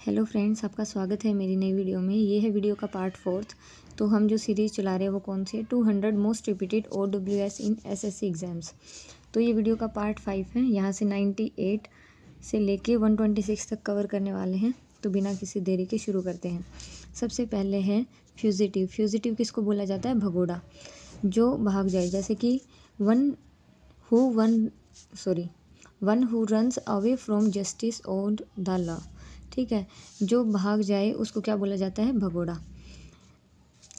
Hello friends, आपका स्वागत है मेरी नई वीडियो में। ये है वीडियो का पार्ट 4। तो हम जो सीरीज़ चला रहे हैं वो कौन सी है, 200 मोस्ट रिपीटेड OWS इन SSC एग्ज़ाम्स। तो ये वीडियो का पार्ट 5 है। यहाँ से 98 से लेके 126 तक कवर करने वाले हैं। तो बिना किसी देरी के शुरू करते हैं। सबसे पहले है फ्यूजिटिव। फ्यूजिटिव किसको बोला जाता है? भगोड़ा, जो भाग जाए। जैसे कि one who runs away from justice और द लॉ। ठीक है, जो भाग जाए उसको क्या बोला जाता है? भगोड़ा।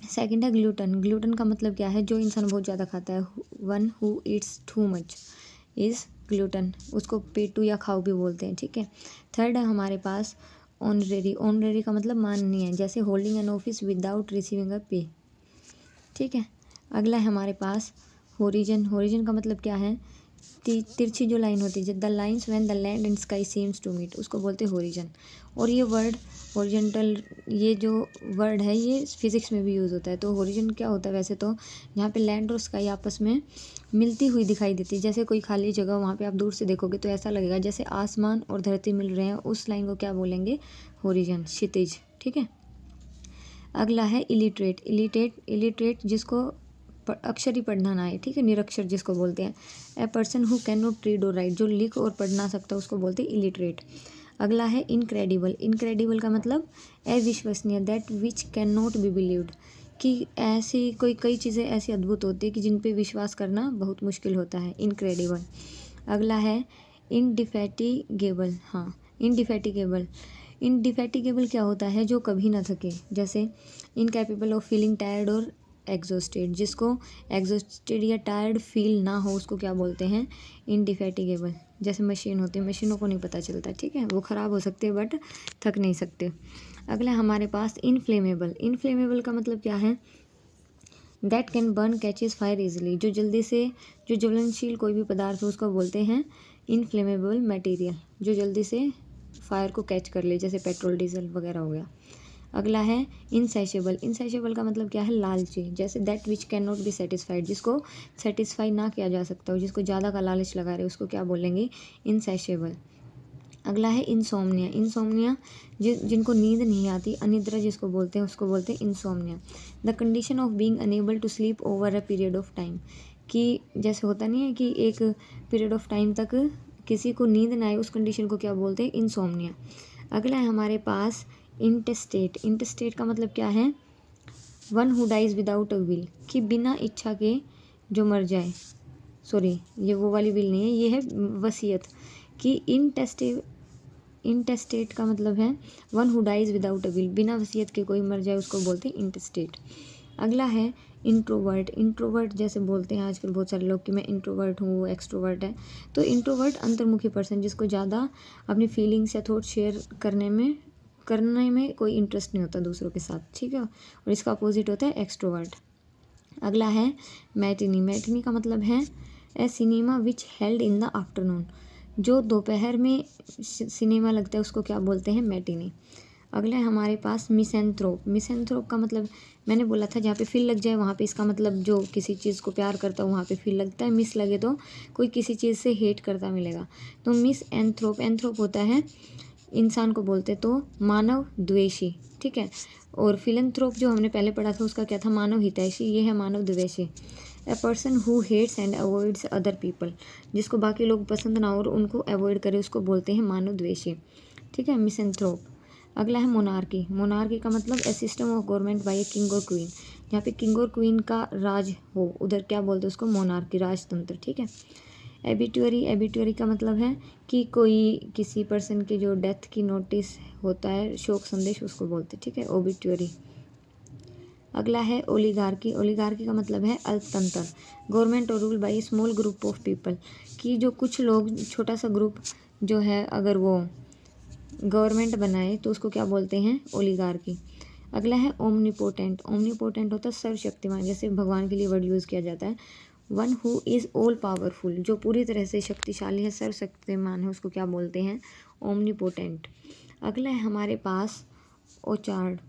सेकंड है ग्लूटन। ग्लूटन का मतलब क्या है? जो इंसान बहुत ज़्यादा खाता है। One who Yeats too much is gluten. उसको पेटू या खाऊ भी बोलते हैं। ठीक है। थर्ड है हमारे पास ऑनरेरी। ऑनरेरी का मतलब माननीय, जैसे holding an office without receiving a पे। ठीक है। अगला है हमारे पास होरिजन। होरिजन का मतलब क्या है? तिरछी जो लाइन होती है, the lines when the land and sky seems to meet, उसको बोलते हैं होरिजन। और ये वर्ड हॉरिजॉन्टल, ये जो वर्ड है ये फिजिक्स में भी यूज़ होता है। तो होरिजन क्या होता है वैसे तो? जहाँ पे लैंड और स्काई आपस में मिलती हुई दिखाई देती है। जैसे कोई खाली जगह, वहाँ पे आप दूर से देखोगे तो ऐसा लगेगा जैसे आसमान और धरती मिल रहे हैं। उस लाइन को क्या बोलेंगे? होरिजन, क्षितिज। ठीक है। अगला है इलिटरेट। इलिटरेट जिसको अक्षर ही पढ़ना ना है। ठीक है, निरक्षर जिसको बोलते हैं। ए person who can not read और राइट, जो लिख और पढ़ ना सकता उसको बोलते हैं इलिटरेट। अगला है इनक्रेडिबल। इनक्रेडिबल का मतलब अविश्वसनीय, that which can not be believed, कि ऐसी कई चीज़ें ऐसी अद्भुत होती है कि जिन पे विश्वास करना बहुत मुश्किल होता है। इनक्रेडिबल। अगला है इनडिफैटिगेबल। हाँ, इनडिफैटिगेबल। इनडिफैटिगेबल क्या होता है? जो कभी ना थके। जैसे इनकैपेबल ऑफ फीलिंग टायर्ड और एग्जॉस्टेड, जिसको एग्जॉस्टेड या टायर्ड फील ना हो उसको क्या बोलते हैं? इनडिफैटिगेबल। जैसे मशीन होती है, मशीनों को नहीं पता चलता। ठीक है, वो ख़राब हो सकते हैं बट थक नहीं सकते। अगला हमारे पास इनफ्लेमेबल। इनफ्लेमेबल का मतलब क्या है? That can burn catches fire easily, जो जल्दी से, जो ज्वलनशील कोई भी पदार्थ हो उसको बोलते हैं इनफ्लेमेबल मटेरियल, जो जल्दी से फायर को कैच कर ले, जैसे पेट्रोल डीजल वगैरह हो गया। अगला है इनसैशेबल। इनसैशेबल का मतलब क्या है? लालची। जैसे that which can not be satisfied, जिसको सेटिस्फाई ना किया जा सकता हो, जिसको ज़्यादा का लालच लगा रहे उसको क्या बोलेंगे? इनसैशेबल। अगला है इंसोम्निया। इंसोम्निया जिनको नींद नहीं आती, अनिद्रा जिसको बोलते हैं उसको बोलते हैं insomnia. The condition of being unable to sleep over a period of time, कि जैसे होता नहीं है कि एक पीरियड ऑफ टाइम तक किसी को नींद ना आए, उस कंडीशन को क्या बोलते हैं? इंसोम्निया। अगला है हमारे पास इंटेस्टेट। इंटेस्टेट का मतलब क्या है? One who dies without a will, कि बिना इच्छा के जो मर जाए। सॉरी, ये वो वाली विल नहीं है, ये है वसीयत। कि इंटेस्टेट का मतलब है one who dies without a will, बिना वसीयत के कोई मर जाए उसको बोलते हैं इंटेस्टेट। अगला है इंट्रोवर्ट। इंट्रोवर्ट जैसे बोलते हैं आजकल बहुत सारे लोग कि मैं इंट्रोवर्ट हूँ, वो एक्सट्रोवर्ट है। तो इंट्रोवर्ट अंतर्मुखी पर्सन, जिसको ज़्यादा अपनी फीलिंग्स या थॉट शेयर करने में कोई इंटरेस्ट नहीं होता दूसरों के साथ। ठीक है, और इसका अपोजिट होता है एक्सट्रोवर्ट। अगला है मैटिनी। मैटिनी का मतलब है a cinema which held in the afternoon, जो दोपहर में सिनेमा लगता है उसको क्या बोलते हैं? मैटिनी। अगला है हमारे पास मिसेंथ्रोप। मिसेंथ्रोप का मतलब मैंने बोला था जहाँ पे फिल लग जाए वहाँ पे इसका मतलब जो किसी चीज़ को प्यार करता है वहाँ पे फिल लगता है। मिस लगे तो कोई किसी चीज़ से हेट करता मिलेगा। तो मिस एंथ्रोप। एंथ्रोप होता है इंसान को बोलते तो मानव द्वेषी। ठीक है। और फिलंथ्रोप जो हमने पहले पढ़ा था उसका क्या था? मानव हितैषी। ये है मानव द्वेषी। A person who hates and avoids other people, जिसको बाकी लोग पसंद ना हो और उनको अवॉइड करे उसको बोलते हैं मानव द्वेषी। ठीक है, मिसेंथ्रोप। अगला है मोनार्की। मोनार्की का मतलब a system of government by a king और क्वीन, जहाँ पे किंग और क्वीन का राज हो उधर क्या बोलते हैं उसको? मोनार्की, राजतंत्र। ठीक है। एबिटुअरी। एबिटुअरी का मतलब है कि कोई किसी पर्सन की जो डेथ की नोटिस होता है, शोक संदेश, उसको बोलते हैं। ठीक है, ओबिटुअरी। अगला है ओलिगार्की। ओलिगार्की का मतलब है अल्पतंत्र, गवर्नमेंट और rule by small group of people, कि जो कुछ लोग, छोटा सा ग्रुप जो है, अगर वो गवर्नमेंट बनाए तो उसको क्या बोलते हैं? ओलिगार्की। अगला है ओमनीपोटेंट। ओमनीपोटेंट होता है सर्वशक्तिमान, जैसे भगवान के लिए वर्ड यूज़ किया जाता है। One who is all powerful, जो पूरी तरह से शक्तिशाली है, सर्वशक्तिमान है, उसको क्या बोलते हैं? ओमनीपोटेंट। अगला है हमारे पास ओचर्ड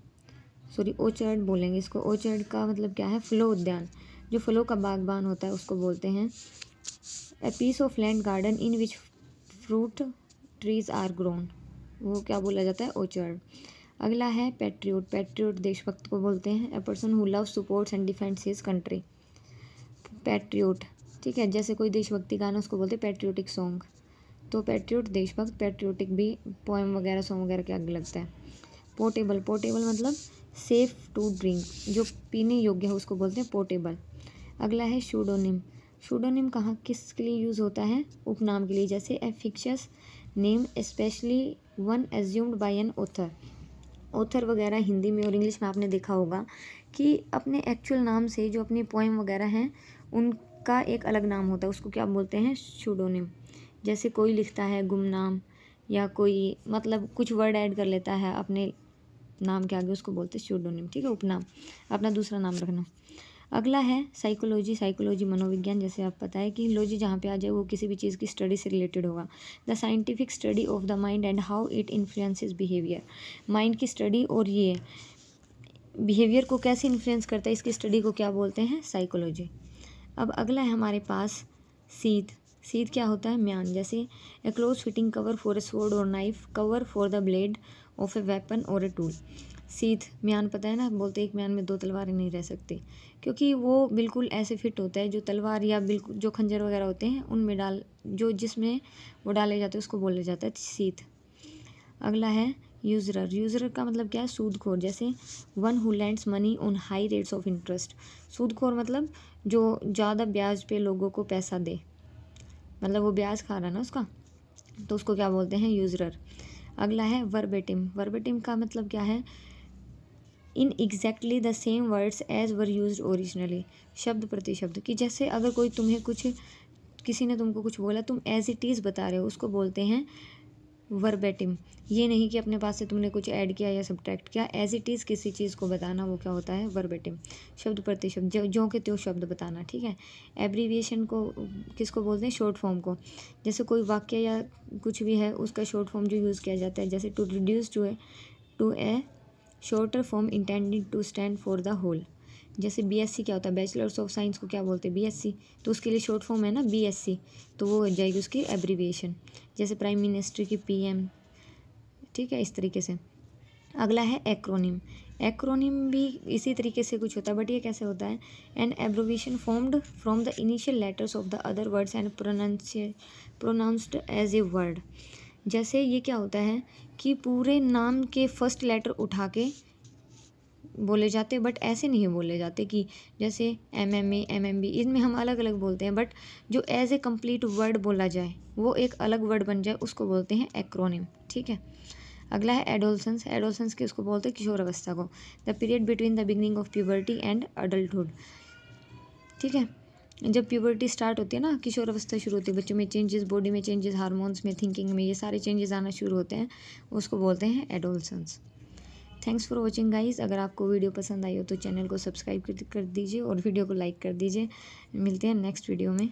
बोलेंगे इसको। ओचर्ड का मतलब क्या है? फलो उद्यान, जो फलों का बागबान होता है उसको बोलते हैं। A piece of land garden in which fruit trees are grown. वो क्या बोला जाता है, ओचर्ड। अगला है पैट्रियोट। पैट्रियोट देशभक्त को बोलते हैं, ए person who love supports and defends his country. Patriot, ठीक है, जैसे कोई देशभक्ति गाना उसको बोलते हैं पैट्रियोटिक सॉन्ग। तो पैट्रियोट देशभक्त, पैट्रियोटिक भी पोएम वगैरह सॉन्ग वगैरह के आगे लगता है। पोर्टेबल, पोर्टेबल मतलब सेफ़ टू ड्रिंक, जो पीने योग्य है उसको बोलते हैं पोर्टेबल। अगला है शूडोनिम। शूडोनिम कहाँ किसके लिए यूज़ होता है, उपनाम के लिए, जैसे a fictitious name specially one assumed by an author. Author वगैरह हिंदी में और इंग्लिश में आपने देखा होगा कि अपने एक्चुअल नाम से जो अपनी पोएम वगैरह हैं उनका एक अलग नाम होता है, उसको क्या बोलते हैं, शूडोनिम। जैसे कोई लिखता है गुमनाम, या कोई मतलब कुछ वर्ड ऐड कर लेता है अपने नाम के आगे, उसको बोलते हैं शूडोनिम, ठीक है, उपनाम, अपना दूसरा नाम रखना। अगला है साइकोलॉजी। साइकोलॉजी मनोविज्ञान, जैसे आप पता है कि लॉजी जहाँ पे आ जाए वो किसी भी चीज़ की स्टडी से रिलेटेड होगा। The scientific study of the mind and how it influences behaviour. Mind की स्टडी और ये बिहेवियर को कैसे इन्फ्लुएंस करता है, इसकी स्टडी को क्या बोलते हैं, साइकोलॉजी। अब अगला है हमारे पास सीथ। सीथ क्या होता है, म्यान। जैसे a close fitting cover for a sword और knife, cover for the blade of a weapon और ए टूल। सीथ, म्यान पता है ना, बोलते एक म्यान में दो तलवारें नहीं रह सकती, क्योंकि वो बिल्कुल ऐसे फिट होता है जो तलवार या बिल्कुल जो खंजर वगैरह होते हैं उनमें डाल, जो जिसमें वो डाले जाते हैं उसको बोला जाता है सीथ। अगला है यूजरर। यूजरर का मतलब क्या है, सूदखोर। जैसे one who lends money on high rates of interest. सूदखोर मतलब जो ज़्यादा ब्याज पे लोगों को पैसा दे, मतलब वो ब्याज खा रहा है ना उसका, तो उसको क्या बोलते हैं, यूजरर। अगला है वर्बेटिम। वर्बेटिम का मतलब क्या है, in exactly the same words as were used originally. शब्द प्रति शब्द, कि जैसे अगर कोई तुम्हें कुछ, किसी ने तुमको कुछ बोला, तुम एज इट इज़ बता रहे हो, उसको बोलते हैं वर्बेटिम। ये नहीं कि अपने पास से तुमने कुछ ऐड किया या सब्ट्रैक्ट किया, एज इट इज़ किसी चीज़ को बताना, वो क्या होता है, वर्बेटिम। शब्द प्रति शब्द, जो के त्यों शब्द बताना, ठीक है। एब्रीविएशन को किसको बोलते हैं, शॉर्ट फॉर्म को। जैसे कोई वाक्य या कुछ भी है उसका शॉर्ट फॉर्म जो यूज़ किया जाता है, जैसे to reduce to a shorter form intended to stand for the whole. जैसे बीएससी क्या होता है, बैचलर्स ऑफ साइंस को क्या बोलते हैं, बीएससी, तो उसके लिए शॉर्ट फॉर्म है ना बीएससी, तो वो हो जाएगी उसकी एब्रीविएशन। जैसे प्राइम मिनिस्टर की पीएम, ठीक है, इस तरीके से। अगला है एक्रोनिम। एक्रोनिम भी इसी तरीके से कुछ होता है, बट ये कैसे होता है, an abbreviation formed from the initial letters of the other words and pronounced as a word. जैसे ये क्या होता है कि पूरे नाम के फर्स्ट लेटर उठा के बोले जाते, बट ऐसे नहीं बोले जाते कि जैसे MMA MMB, इनमें हम अलग अलग बोलते हैं, बट जो एज ए कंप्लीट वर्ड बोला जाए, वो एक अलग वर्ड बन जाए, उसको बोलते हैं एक्रोनिम, ठीक है। अगला है एडोलसेंस। एडोलसेंस किसको बोलते हैं, किशोर अवस्था को। The period between the beginning of puberty and adulthood, ठीक है। जब प्यूबर्टी स्टार्ट होती है ना, किशोर अवस्था शुरू होती है, बच्चों में चेंजेस, बॉडी में चेंजेस, हार्मोन्स में, थिंकिंग में, ये सारे चेंजेस आना शुरू होते हैं, उसको बोलते हैं adolescence. Thanks for watching guys. अगर आपको वीडियो पसंद आई हो तो चैनल को सब्सक्राइब कर दीजिए और वीडियो को लाइक कर दीजिए। मिलते हैं नेक्स्ट वीडियो में।